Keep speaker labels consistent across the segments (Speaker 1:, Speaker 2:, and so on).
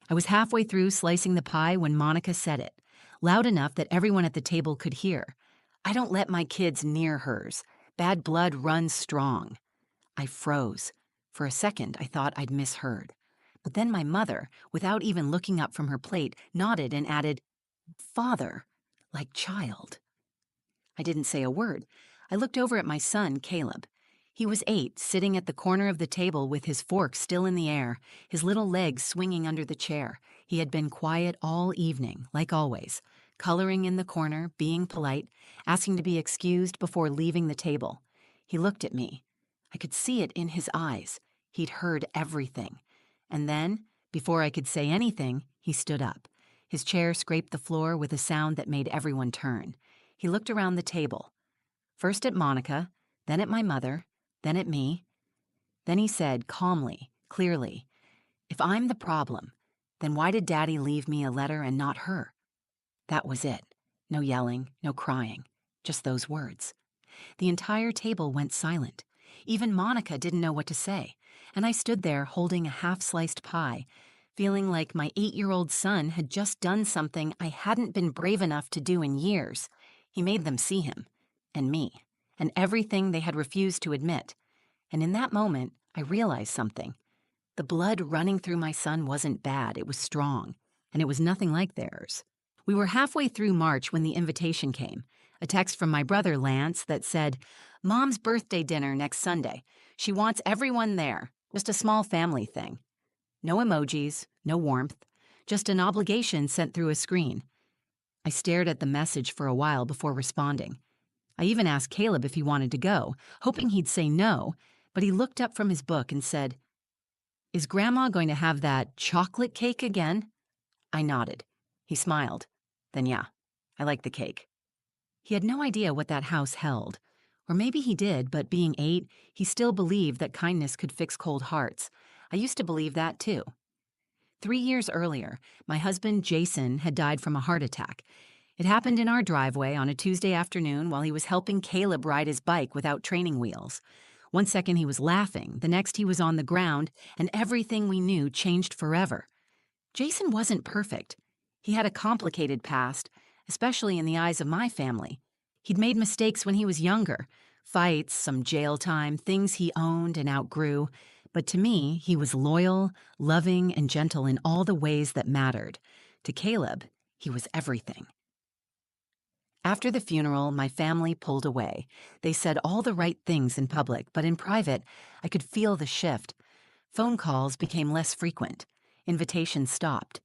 Speaker 1: I was halfway through slicing the pie when Monica said it, loud enough that everyone at the table could hear. "I don't let my kids near hers. Bad blood runs strong." I froze. For a second, I thought I'd misheard. But then my mother, without even looking up from her plate, nodded and added, "Father, like child." I didn't say a word. I looked over at my son, Caleb. He was 8, sitting at the corner of the table with his fork still in the air, his little legs swinging under the chair. He had been quiet all evening, like always, coloring in the corner, being polite, asking to be excused before leaving the table. He looked at me. I could see it in his eyes. He'd heard everything. And then, before I could say anything, he stood up. His chair scraped the floor with a sound that made everyone turn. He looked around the table. First at Monica, then at my mother, then at me. Then he said calmly, clearly, "If I'm the problem, then why did Daddy leave me a letter and not her?" That was it. No yelling, no crying, just those words. The entire table went silent. Even Monica didn't know what to say, and I stood there holding a half-sliced pie, feeling like my 8-year-old son had just done something I hadn't been brave enough to do in years. He made them see him, and me, and everything they had refused to admit. And in that moment, I realized something. The blood running through my son wasn't bad, it was strong, and it was nothing like theirs. We were halfway through March when the invitation came, a text from my brother Lance that said, "Mom's birthday dinner next Sunday. She wants everyone there, just a small family thing." No emojis, no warmth, just an obligation sent through a screen. I stared at the message for a while before responding. I even asked Caleb if he wanted to go, hoping he'd say no, but he looked up from his book and said, "Is Grandma going to have that chocolate cake again?" I nodded. He smiled. "Then yeah, I like the cake." He had no idea what that house held. Or maybe he did, but being 8, he still believed that kindness could fix cold hearts. I used to believe that too. 3 years earlier, my husband Jason had died from a heart attack. It happened in our driveway on a Tuesday afternoon while he was helping Caleb ride his bike without training wheels. One second he was laughing, the next he was on the ground, and everything we knew changed forever. Jason wasn't perfect. He had a complicated past, especially in the eyes of my family. He'd made mistakes when he was younger, fights, some jail time, things he owned and outgrew. But to me, he was loyal, loving, and gentle in all the ways that mattered. To Caleb, he was everything. After the funeral, my family pulled away. They said all the right things in public, but in private, I could feel the shift. Phone calls became less frequent. Invitations stopped.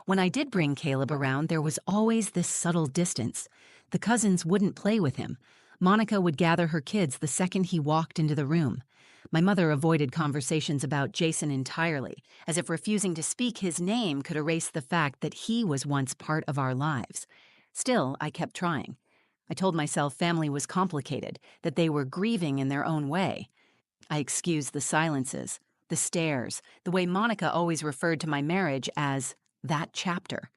Speaker 1: When I did bring Caleb around, there was always this subtle distance. The cousins wouldn't play with him. Monica would gather her kids the second he walked into the room. My mother avoided conversations about Jason entirely, as if refusing to speak his name could erase the fact that he was once part of our lives. Still, I kept trying. I told myself family was complicated, that they were grieving in their own way. I excused the silences, the stares, the way Monica always referred to my marriage as that chapter.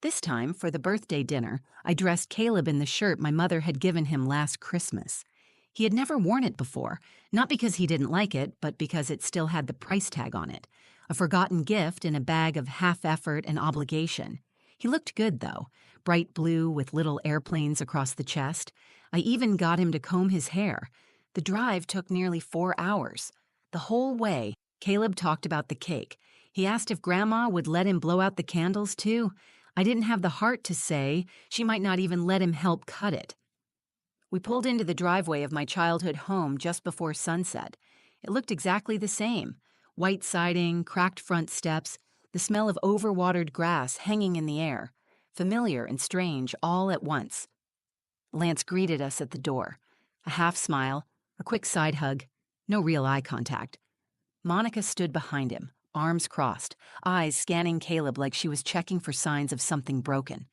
Speaker 1: This time, for the birthday dinner, I dressed Caleb in the shirt my mother had given him last Christmas. He had never worn it before, not because he didn't like it, but because it still had the price tag on it. A forgotten gift in a bag of half-effort and obligation. He looked good, though, bright blue with little airplanes across the chest. I even got him to comb his hair. The drive took nearly 4 hours. The whole way, Caleb talked about the cake. He asked if Grandma would let him blow out the candles, too. I didn't have the heart to say she might not even let him help cut it. We pulled into the driveway of my childhood home just before sunset. It looked exactly the same. White siding, cracked front steps, the smell of overwatered grass hanging in the air. Familiar and strange all at once. Lance greeted us at the door. A half smile, a quick side hug, no real eye contact. Monica stood behind him, arms crossed, eyes scanning Caleb like she was checking for signs of something broken.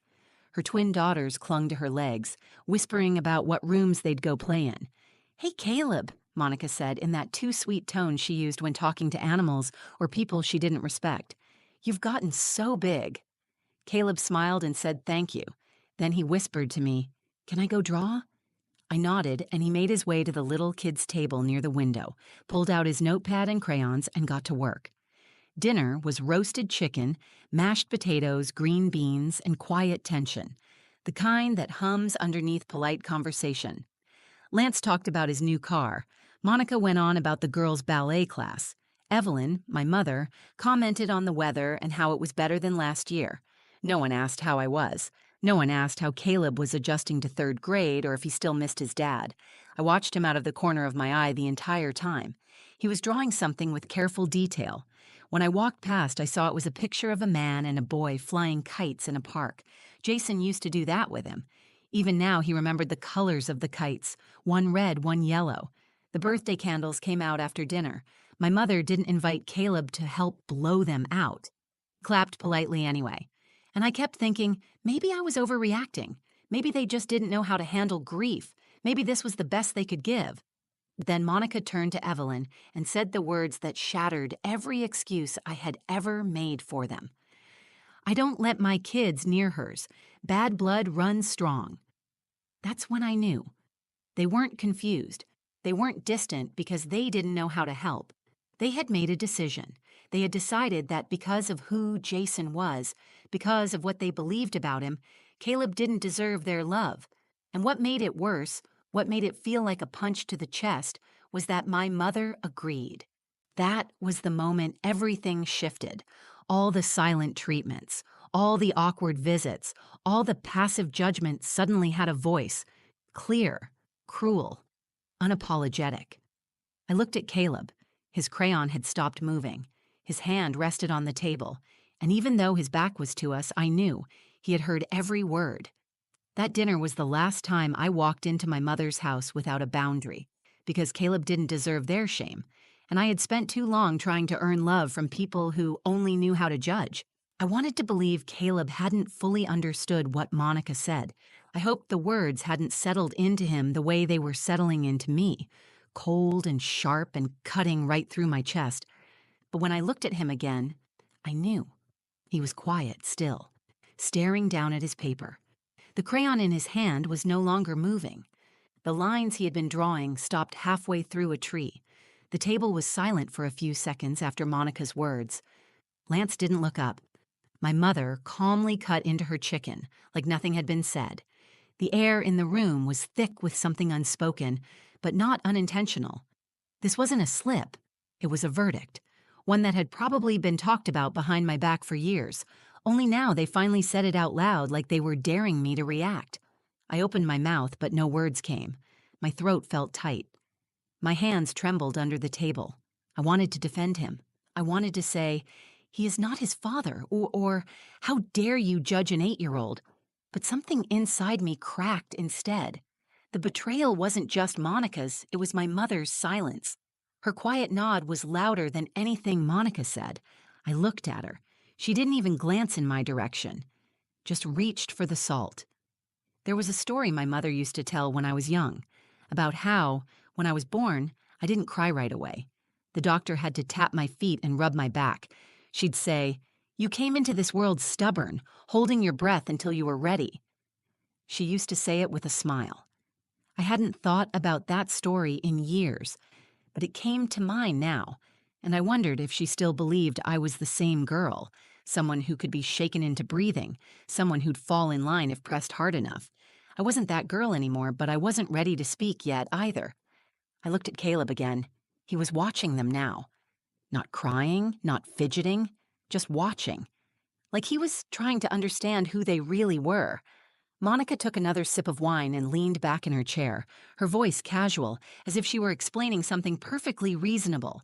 Speaker 1: Her twin daughters clung to her legs, whispering about what rooms they'd go play in. "Hey, Caleb," Monica said in that too-sweet tone she used when talking to animals or people she didn't respect. "You've gotten so big." Caleb smiled and said thank you. Then he whispered to me, "Can I go draw?" I nodded, and he made his way to the little kid's table near the window, pulled out his notepad and crayons, and got to work. Dinner was roasted chicken, mashed potatoes, green beans, and quiet tension, the kind that hums underneath polite conversation. Lance talked about his new car. Monica went on about the girls' ballet class. Evelyn, my mother, commented on the weather and how it was better than last year. No one asked how I was. No one asked how Caleb was adjusting to third grade or if he still missed his dad. I watched him out of the corner of my eye the entire time. He was drawing something with careful detail. When I walked past, I saw it was a picture of a man and a boy flying kites in a park. Jason used to do that with him. Even now, he remembered the colors of the kites, one red, one yellow. The birthday candles came out after dinner. My mother didn't invite Caleb to help blow them out. Clapped politely anyway. And I kept thinking, maybe I was overreacting. Maybe they just didn't know how to handle grief. Maybe this was the best they could give. Then Monica turned to Evelyn and said the words that shattered every excuse I had ever made for them. I don't let my kids near hers. Bad blood runs strong. That's when I knew. They weren't confused. They weren't distant because they didn't know how to help. They had made a decision. They had decided that because of who Jason was, because of what they believed about him, Caleb didn't deserve their love. And what made it worse, what made it feel like a punch to the chest, was that my mother agreed. That was the moment everything shifted. All the silent treatments, all the awkward visits, all the passive judgment suddenly had a voice. Clear, cruel, unapologetic. I looked at Caleb. His crayon had stopped moving. His hand rested on the table, and even though his back was to us, I knew he had heard every word. That dinner was the last time I walked into my mother's house without a boundary, because Caleb didn't deserve their shame, and I had spent too long trying to earn love from people who only knew how to judge. I wanted to believe Caleb hadn't fully understood what Monica said. I hoped the words hadn't settled into him the way they were settling into me, cold and sharp and cutting right through my chest. But when I looked at him again, I knew. He was quiet still, staring down at his paper. The crayon in his hand was no longer moving. The lines he had been drawing stopped halfway through a tree. The table was silent for a few seconds after Monica's words. Lance didn't look up. My mother calmly cut into her chicken, like nothing had been said. The air in the room was thick with something unspoken, but not unintentional. This wasn't a slip. It was a verdict, one that had probably been talked about behind my back for years. Only now they finally said it out loud like they were daring me to react. I opened my mouth, but no words came. My throat felt tight. My hands trembled under the table. I wanted to defend him. I wanted to say, he is not his father, or how dare you judge an 8-year-old? But something inside me cracked instead. The betrayal wasn't just Monica's, it was my mother's silence. Her quiet nod was louder than anything Monica said. I looked at her. She didn't even glance in my direction, just reached for the salt. There was a story my mother used to tell when I was young, about how, when I was born, I didn't cry right away. The doctor had to tap my feet and rub my back. She'd say, "You came into this world stubborn, holding your breath until you were ready." She used to say it with a smile. I hadn't thought about that story in years, but it came to mind now, and I wondered if she still believed I was the same girl, someone who could be shaken into breathing, someone who'd fall in line if pressed hard enough. I wasn't that girl anymore, but I wasn't ready to speak yet either. I looked at Caleb again. He was watching them now. Not crying, not fidgeting, just watching. Like he was trying to understand who they really were. Monica took another sip of wine and leaned back in her chair, her voice casual, as if she were explaining something perfectly reasonable.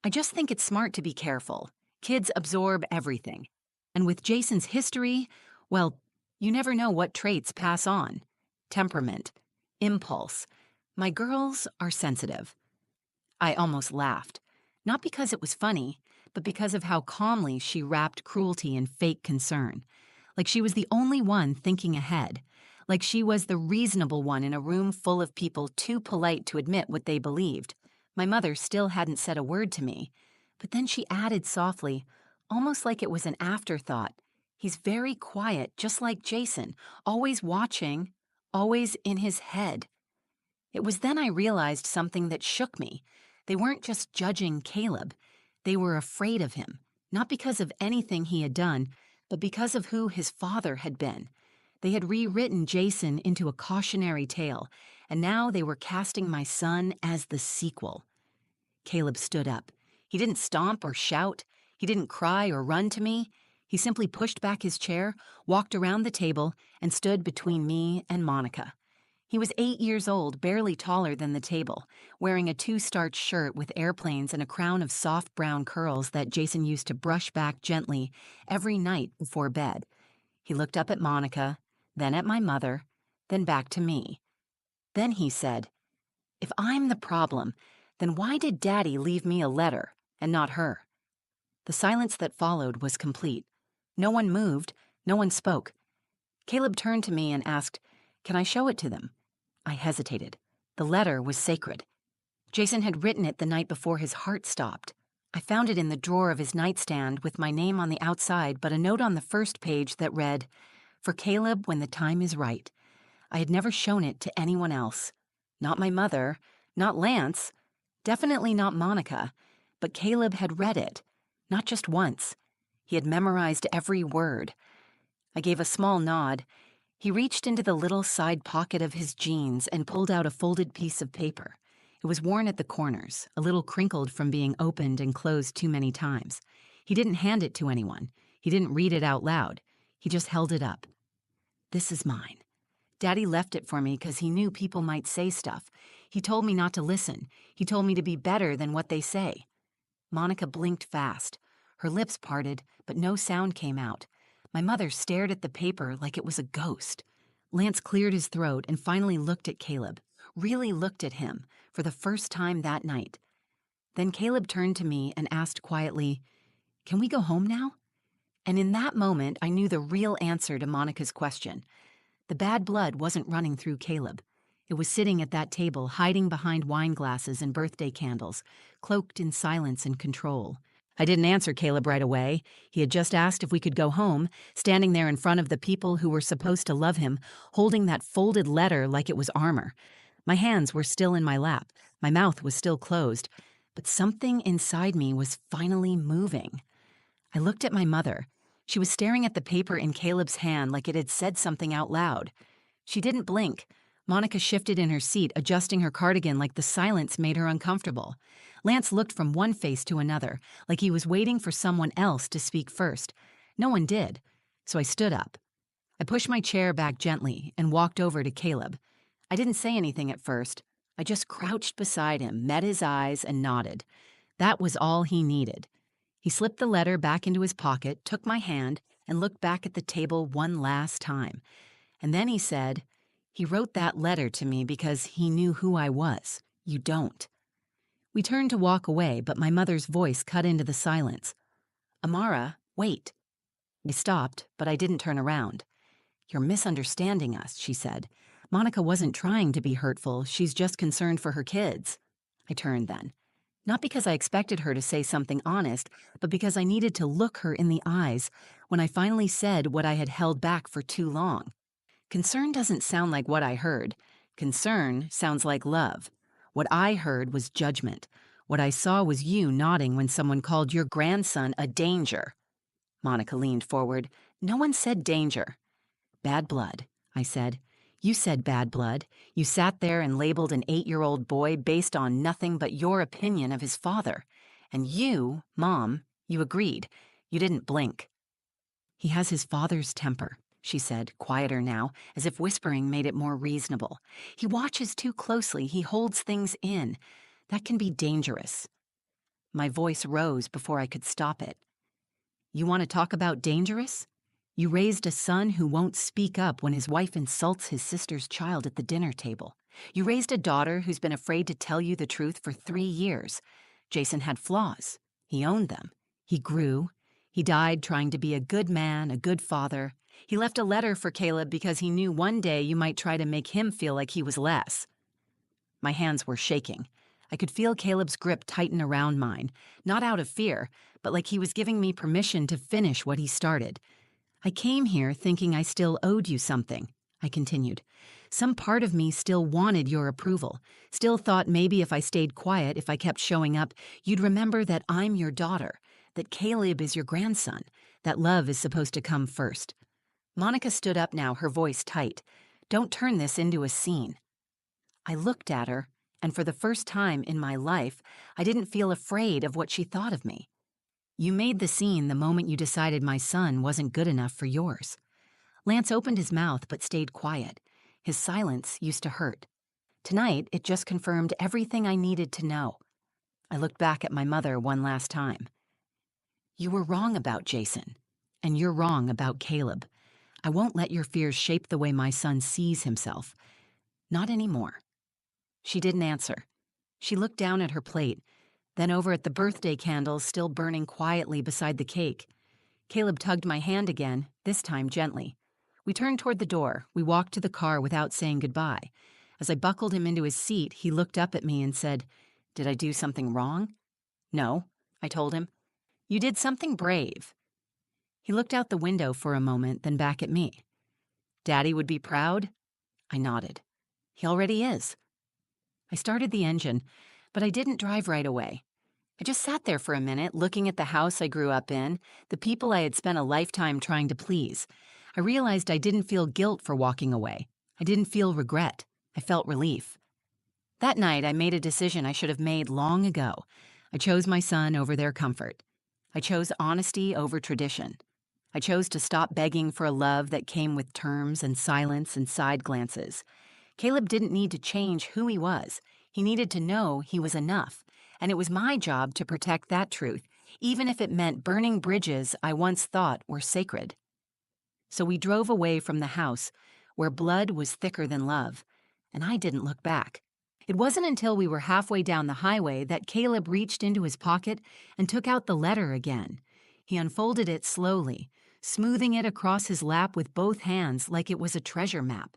Speaker 1: I just think it's smart to be careful. Kids absorb everything. And with Jason's history, well, you never know what traits pass on. Temperament, impulse. My girls are sensitive. I almost laughed. Not because it was funny, but because of how calmly she wrapped cruelty in fake concern. Like she was the only one thinking ahead. Like she was the reasonable one in a room full of people too polite to admit what they believed. My mother still hadn't said a word to me, but then she added softly, almost like it was an afterthought. He's very quiet, just like Jason, always watching, always in his head. It was then I realized something that shook me. They weren't just judging Caleb. They were afraid of him. not because of anything he had done, but because of who his father had been. They had rewritten Jason into a cautionary tale, and now they were casting my son as the sequel. Caleb stood up. He didn't stomp or shout. He didn't cry or run to me. He simply pushed back his chair, walked around the table, and stood between me and Monica. He was 8 years old, barely taller than the table, wearing a two-starch shirt with airplanes and a crown of soft brown curls that Jason used to brush back gently every night before bed. He looked up at Monica, then at my mother, then back to me. Then he said, "If I'm the problem, then why did Daddy leave me a letter and not her?" The silence that followed was complete. No one moved, no one spoke. Caleb turned to me and asked, "Can I show it to them?" I hesitated. The letter was sacred. Jason had written it the night before his heart stopped. I found it in the drawer of his nightstand with my name on the outside, but a note on the first page that read, "For Caleb when the time is right." I had never shown it to anyone else. Not my mother, not Lance, definitely not Monica, but Caleb had read it, not just once. He had memorized every word. I gave a small nod. He reached into the little side pocket of his jeans and pulled out a folded piece of paper. It was worn at the corners, a little crinkled from being opened and closed too many times. He didn't hand it to anyone. He didn't read it out loud. He just held it up. "This is mine. Daddy left it for me because he knew people might say stuff. He told me not to listen. He told me to be better than what they say." Monica blinked fast. Her lips parted, but no sound came out. My mother stared at the paper like it was a ghost. Lance cleared his throat and finally looked at Caleb, really looked at him, for the first time that night. Then Caleb turned to me and asked quietly, "Can we go home now?" And in that moment, I knew the real answer to Monica's question. The bad blood wasn't running through Caleb. It was sitting at that table, hiding behind wine glasses and birthday candles, cloaked in silence and control. I didn't answer Caleb right away. He had just asked if we could go home, standing there in front of the people who were supposed to love him, holding that folded letter like it was armor. My hands were still in my lap. My mouth was still closed. But something inside me was finally moving. I looked at my mother. She was staring at the paper in Caleb's hand like it had said something out loud. She didn't blink. Monica shifted in her seat, adjusting her cardigan like the silence made her uncomfortable. Lance looked from one face to another, like he was waiting for someone else to speak first. No one did, so I stood up. I pushed my chair back gently and walked over to Caleb. I didn't say anything at first. I just crouched beside him, met his eyes, and nodded. That was all he needed. He slipped the letter back into his pocket, took my hand, and looked back at the table one last time. And then he said, "He wrote that letter to me because he knew who I was. You don't." We turned to walk away, but my mother's voice cut into the silence. "Amara, wait." I stopped, but I didn't turn around. "You're misunderstanding us," she said. "Monica wasn't trying to be hurtful. She's just concerned for her kids." I turned then. Not because I expected her to say something honest, but because I needed to look her in the eyes when I finally said what I had held back for too long. Concern doesn't sound like what I heard. Concern sounds like love. What I heard was judgment. What I saw was you nodding when someone called your grandson a danger. Monica leaned forward. "No one said danger." "Bad blood," I said. "You said bad blood. You sat there and labeled an 8-year-old boy based on nothing but your opinion of his father. And you, Mom, you agreed. You didn't blink." "He has his father's temper," she said, quieter now, as if whispering made it more reasonable. "He watches too closely. He holds things in. That can be dangerous." My voice rose before I could stop it. "You want to talk about dangerous? You raised a son who won't speak up when his wife insults his sister's child at the dinner table. You raised a daughter who's been afraid to tell you the truth for 3 years. Jason had flaws. He owned them. He grew. He died trying to be a good man, a good father. He left a letter for Caleb because he knew one day you might try to make him feel like he was less." My hands were shaking. I could feel Caleb's grip tighten around mine, not out of fear, but like he was giving me permission to finish what he started. "I came here thinking I still owed you something," I continued. "Some part of me still wanted your approval, still thought maybe if I stayed quiet, if I kept showing up, you'd remember that I'm your daughter, that Caleb is your grandson, that love is supposed to come first. Monica stood up now, her voice tight. Don't turn this into a scene. I looked at her, and for the first time in my life, I didn't feel afraid of what she thought of me. You made the scene the moment you decided my son wasn't good enough for yours. Lance opened his mouth but stayed quiet. His silence used to hurt. Tonight, it just confirmed everything I needed to know. I looked back at my mother one last time. You were wrong about Jason, and you're wrong about Caleb. I won't let your fears shape the way my son sees himself. Not anymore. She didn't answer. She looked down at her plate, then over at the birthday candles still burning quietly beside the cake. Caleb tugged my hand again, this time gently. We turned toward the door. We walked to the car without saying goodbye. As I buckled him into his seat, he looked up at me and said, "Did I do something wrong?" "No," I told him. "You did something brave." He looked out the window for a moment, then back at me. "Daddy would be proud?" I nodded. "He already is." I started the engine, but I didn't drive right away. I just sat there for a minute, looking at the house I grew up in, the people I had spent a lifetime trying to please. I realized I didn't feel guilt for walking away. I didn't feel regret. I felt relief. That night, I made a decision I should have made long ago. I chose my son over their comfort. I chose honesty over tradition. I chose to stop begging for a love that came with terms and silence and side glances. Caleb didn't need to change who he was. He needed to know he was enough, and it was my job to protect that truth, even if it meant burning bridges I once thought were sacred. So we drove away from the house, where blood was thicker than love, and I didn't look back. It wasn't until we were halfway down the highway that Caleb reached into his pocket and took out the letter again. He unfolded it slowly, smoothing it across his lap with both hands like it was a treasure map.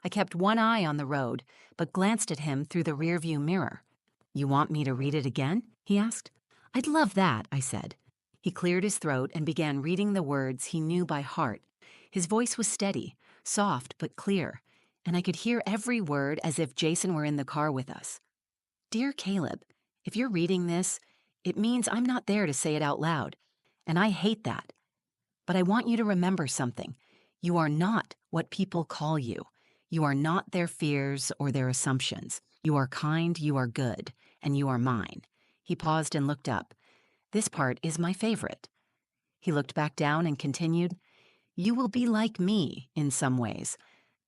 Speaker 1: I kept one eye on the road, but glanced at him through the rearview mirror. "You want me to read it again?" he asked. "I'd love that," I said. He cleared his throat and began reading the words he knew by heart. His voice was steady, soft but clear, and I could hear every word as if Jason were in the car with us. "Dear Caleb, if you're reading this, it means I'm not there to say it out loud, and I hate that. But I want you to remember something. You are not what people call you. You are not their fears or their assumptions. You are kind, you are good, and you are mine." He paused and looked up. "This part is my favorite." He looked back down and continued, "You will be like me in some ways.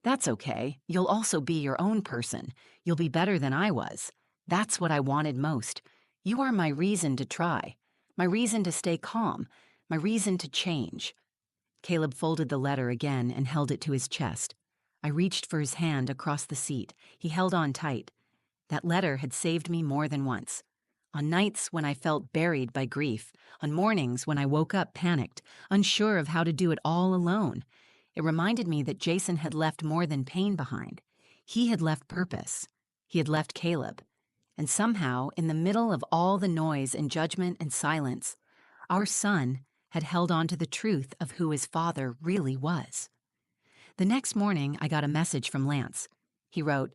Speaker 1: That's okay. You'll also be your own person. You'll be better than I was. That's what I wanted most. You are my reason to try, my reason to stay calm, my reason to change." Caleb folded the letter again and held it to his chest. I reached for his hand across the seat. He held on tight. That letter had saved me more than once. On nights when I felt buried by grief, on mornings when I woke up panicked, unsure of how to do it all alone. It reminded me that Jason had left more than pain behind. He had left purpose. He had left Caleb. And somehow, in the middle of all the noise and judgment and silence, our son had held on to the truth of who his father really was. The next morning, I got a message from Lance. He wrote,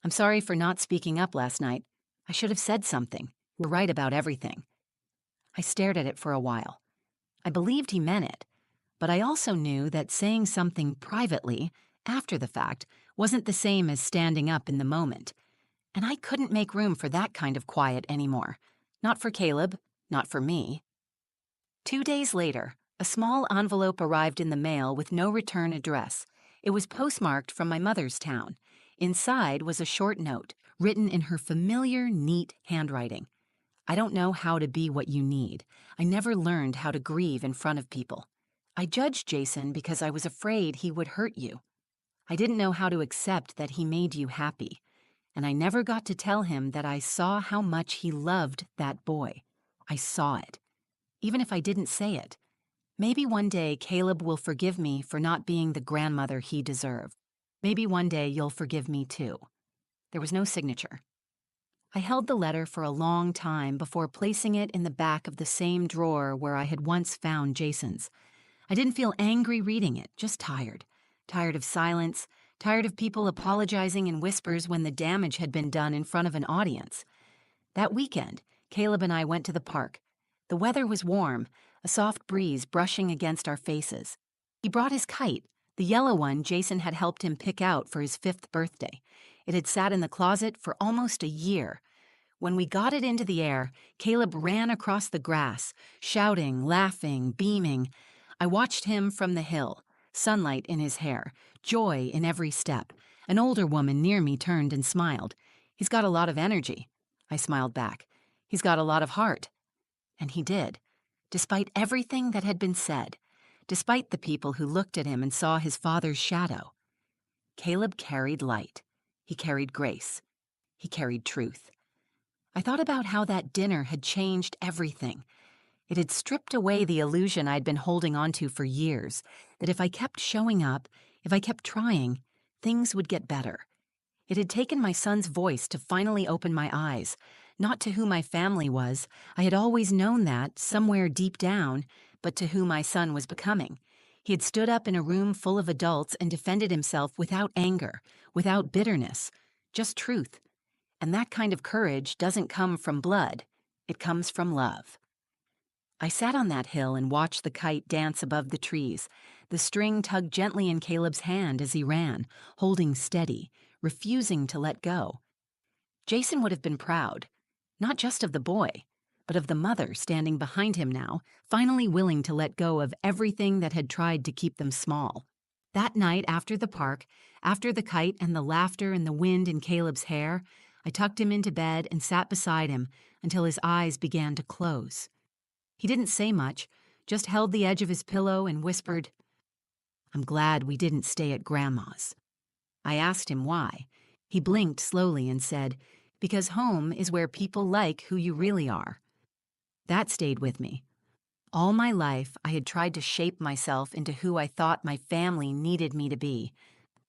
Speaker 1: "I'm sorry for not speaking up last night. I should have said something. You're right about everything." I stared at it for a while. I believed he meant it, but I also knew that saying something privately, after the fact, wasn't the same as standing up in the moment. And I couldn't make room for that kind of quiet anymore. Not for Caleb, not for me. 2 days later, a small envelope arrived in the mail with no return address. It was postmarked from my mother's town. Inside was a short note, written in her familiar, neat handwriting. "I don't know how to be what you need. I never learned how to grieve in front of people. I judged Jason because I was afraid he would hurt you. I didn't know how to accept that he made you happy. And I never got to tell him that I saw how much he loved that boy. I saw it. Even if I didn't say it. Maybe one day Caleb will forgive me for not being the grandmother he deserved. Maybe one day you'll forgive me too." There was no signature. I held the letter for a long time before placing it in the back of the same drawer where I had once found Jason's. I didn't feel angry reading it, just tired. Tired of silence, tired of people apologizing in whispers when the damage had been done in front of an audience. That weekend, Caleb and I went to the park. The weather was warm, a soft breeze brushing against our faces. He brought his kite, the yellow one Jason had helped him pick out for his 5th birthday. It had sat in the closet for almost a year. When we got it into the air, Caleb ran across the grass, shouting, laughing, beaming. I watched him from the hill, sunlight in his hair, joy in every step. An older woman near me turned and smiled. "He's got a lot of energy." I smiled back. "He's got a lot of heart." And he did, despite everything that had been said, despite the people who looked at him and saw his father's shadow. Caleb carried light. He carried grace. He carried truth. I thought about how that dinner had changed everything. It had stripped away the illusion I'd been holding onto for years, that if I kept showing up, if I kept trying, things would get better. It had taken my son's voice to finally open my eyes, not to who my family was. I had always known that, somewhere deep down, but to who my son was becoming. He had stood up in a room full of adults and defended himself without anger, without bitterness, just truth. And that kind of courage doesn't come from blood, it comes from love. I sat on that hill and watched the kite dance above the trees. The string tugged gently in Caleb's hand as he ran, holding steady, refusing to let go. Jason would have been proud, not just of the boy, but of the mother standing behind him now, finally willing to let go of everything that had tried to keep them small. That night after the park, after the kite and the laughter and the wind in Caleb's hair, I tucked him into bed and sat beside him until his eyes began to close. He didn't say much, just held the edge of his pillow and whispered, "I'm glad we didn't stay at Grandma's." I asked him why. He blinked slowly and said, "Because home is where people like who you really are." That stayed with me. All my life, I had tried to shape myself into who I thought my family needed me to be.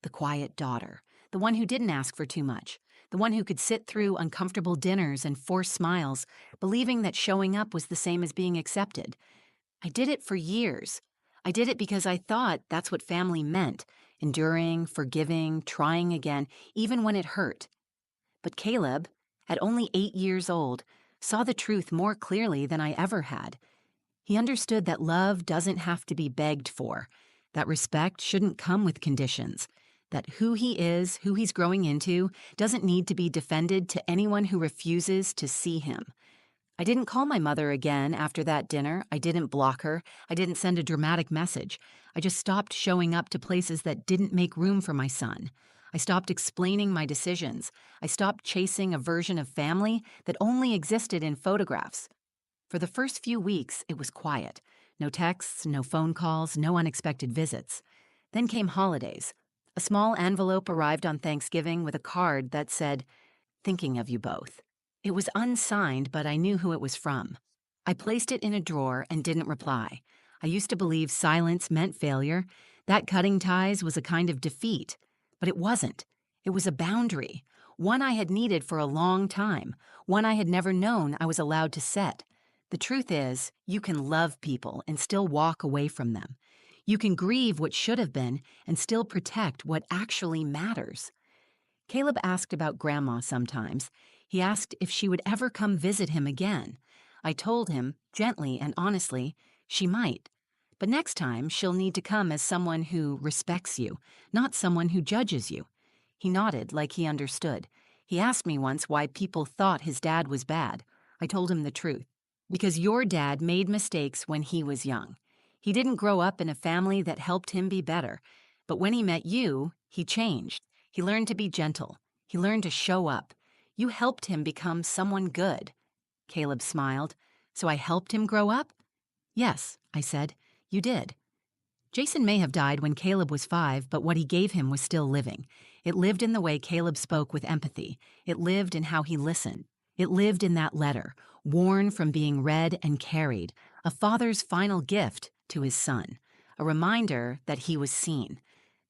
Speaker 1: The quiet daughter, the one who didn't ask for too much, the one who could sit through uncomfortable dinners and force smiles, believing that showing up was the same as being accepted. I did it for years. I did it because I thought that's what family meant, enduring, forgiving, trying again, even when it hurt. But Caleb, at only 8 years old, saw the truth more clearly than I ever had. He understood that love doesn't have to be begged for, that respect shouldn't come with conditions, that who he is, who he's growing into, doesn't need to be defended to anyone who refuses to see him. I didn't call my mother again after that dinner. I didn't block her. I didn't send a dramatic message. I just stopped showing up to places that didn't make room for my son. I stopped explaining my decisions. I stopped chasing a version of family that only existed in photographs. For the first few weeks, it was quiet. No texts, no phone calls, no unexpected visits. Then came holidays. A small envelope arrived on Thanksgiving with a card that said, "Thinking of you both." It was unsigned, but I knew who it was from. I placed it in a drawer and didn't reply. I used to believe silence meant failure, that cutting ties was a kind of defeat. But it wasn't. It was a boundary, one I had needed for a long time, one I had never known I was allowed to set. The truth is, you can love people and still walk away from them. You can grieve what should have been and still protect what actually matters. Caleb asked about Grandma sometimes. He asked if she would ever come visit him again. I told him, gently and honestly, she might. But next time, she'll need to come as someone who respects you, not someone who judges you. He nodded like he understood. He asked me once why people thought his dad was bad. I told him the truth. Because your dad made mistakes when he was young. He didn't grow up in a family that helped him be better. But when he met you, he changed. He learned to be gentle. He learned to show up. You helped him become someone good. Caleb smiled. So I helped him grow up? Yes, I said. You did. Jason may have died when Caleb was 5, but what he gave him was still living. It lived in the way Caleb spoke with empathy. It lived in how he listened. It lived in that letter, worn from being read and carried, a father's final gift to his son, a reminder that he was seen,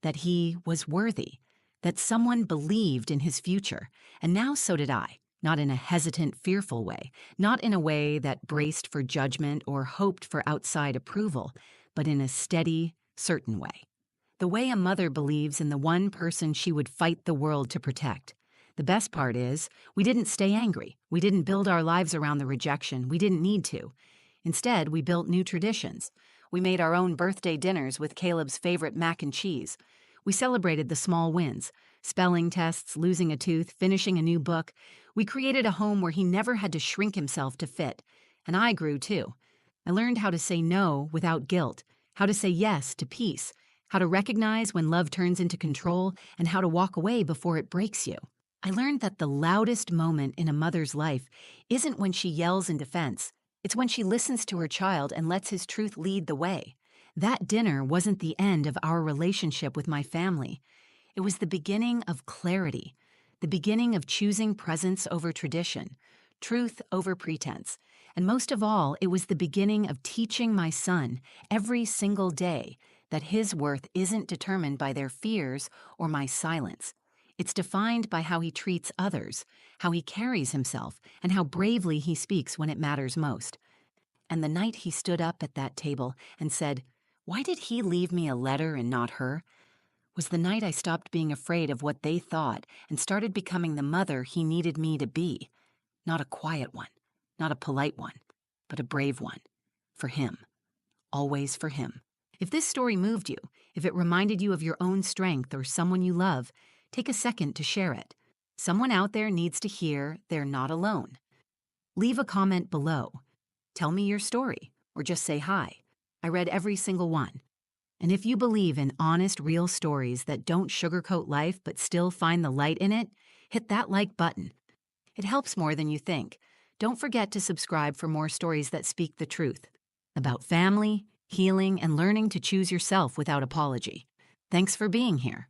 Speaker 1: that he was worthy, that someone believed in his future, and now so did I, not in a hesitant, fearful way, not in a way that braced for judgment or hoped for outside approval, but in a steady, certain way. The way a mother believes in the one person she would fight the world to protect. The best part is, we didn't stay angry. We didn't build our lives around the rejection. We didn't need to. Instead, we built new traditions. We made our own birthday dinners with Caleb's favorite mac and cheese. We celebrated the small wins: spelling tests, losing a tooth, finishing a new book. We created a home where he never had to shrink himself to fit. And I grew too. I learned how to say no without guilt, how to say yes to peace, how to recognize when love turns into control, and how to walk away before it breaks you. I learned that the loudest moment in a mother's life isn't when she yells in defense. It's when she listens to her child and lets his truth lead the way. That dinner wasn't the end of our relationship with my family. It was the beginning of clarity, the beginning of choosing presence over tradition, truth over pretense, and most of all, it was the beginning of teaching my son every single day that his worth isn't determined by their fears or my silence. It's defined by how he treats others, how he carries himself, and how bravely he speaks when it matters most. And the night he stood up at that table and said, "Why did he leave me a letter and not her?" was the night I stopped being afraid of what they thought and started becoming the mother he needed me to be. Not a quiet one, not a polite one, but a brave one. For him. Always for him. If this story moved you, if it reminded you of your own strength or someone you love, take a second to share it. Someone out there needs to hear they're not alone. Leave a comment below. Tell me your story, or just say hi. I read every single one. And if you believe in honest, real stories that don't sugarcoat life but still find the light in it, hit that like button. It helps more than you think. Don't forget to subscribe for more stories that speak the truth about family, healing, and learning to choose yourself without apology. Thanks for being here.